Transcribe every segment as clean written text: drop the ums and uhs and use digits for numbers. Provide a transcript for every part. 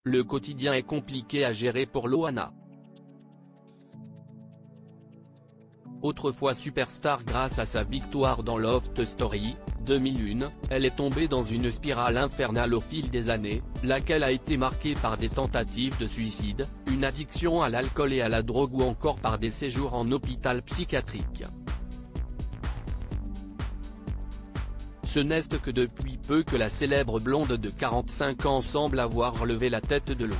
Le quotidien est compliqué à gérer pour Loana. Autrefois superstar grâce à sa victoire dans Love Story 2001, elle est tombée dans une spirale infernale au fil des années, laquelle a été marquée par des tentatives de suicide, une addiction à l'alcool et à la drogue ou encore par des séjours en hôpital psychiatrique. Ce n'est que depuis peu que la célèbre blonde de 45 ans semble avoir relevé la tête de l'eau.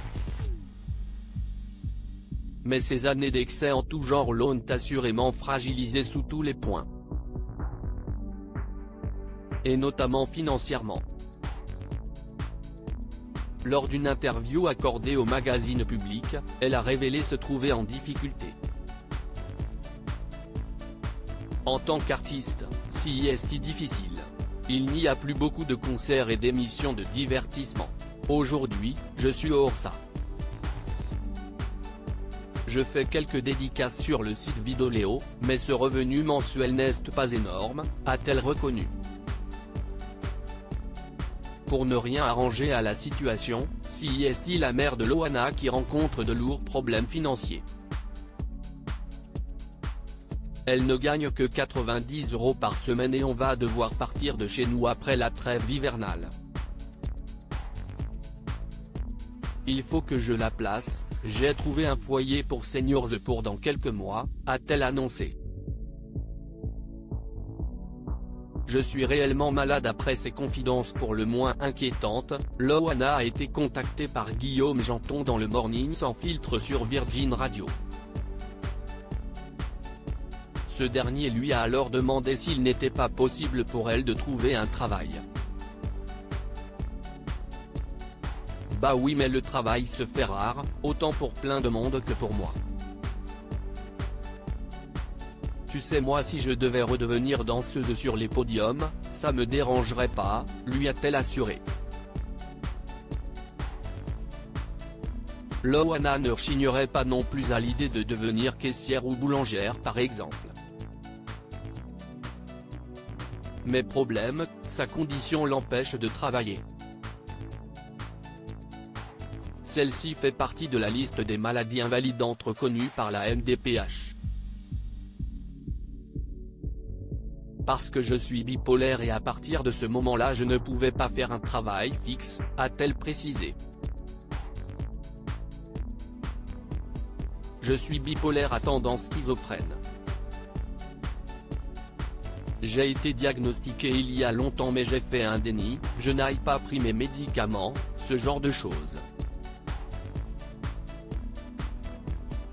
Mais ces années d'excès en tout genre l'ont assurément fragilisée sous tous les points. Et notamment financièrement. Lors d'une interview accordée au magazine Public, elle a révélé se trouver en difficulté. En tant qu'artiste, si est difficile. Il n'y a plus beaucoup de concerts et d'émissions de divertissement. Aujourd'hui, je suis hors ça. Je fais quelques dédicaces sur le site Vidéoléo, mais ce revenu mensuel n'est pas énorme, a-t-elle reconnu. Pour ne rien arranger à la situation, si est la mère de Loana qui rencontre de lourds problèmes financiers. Elle ne gagne que 90 € par semaine et on va devoir partir de chez nous après la trêve hivernale. Il faut que je la place, j'ai trouvé un foyer pour seniors pour dans quelques mois, a-t-elle annoncé. Je suis réellement malade. Après ces confidences pour le moins inquiétantes, Loana a été contactée par Guillaume Janton dans le Morning sans filtre sur Virgin Radio. Ce dernier lui a alors demandé s'il n'était pas possible pour elle de trouver un travail. Bah oui, mais le travail se fait rare, autant pour plein de monde que pour moi. Tu sais, moi si je devais redevenir danseuse sur les podiums, ça me dérangerait pas, lui a-t-elle assuré. Loana ne rechignerait pas non plus à l'idée de devenir caissière ou boulangère par exemple. Mais problème, sa condition l'empêche de travailler. Celle-ci fait partie de la liste des maladies invalidantes reconnues par la MDPH. Parce que je suis bipolaire et à partir de ce moment-là je ne pouvais pas faire un travail fixe, a-t-elle précisé. Je suis bipolaire à tendance schizophrène. J'ai été diagnostiqué il y a longtemps mais j'ai fait un déni, je n'ai pas pris mes médicaments, ce genre de choses.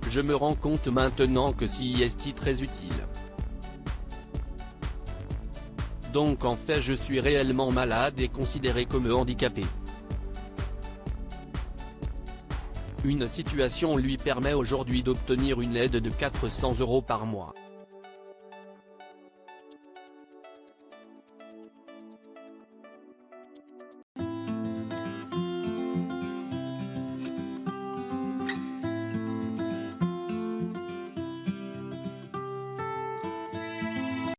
Je me rends compte maintenant que si est très utile. Donc en fait je suis réellement malade et considéré comme handicapé. Une situation lui permet aujourd'hui d'obtenir une aide de 400 € par mois.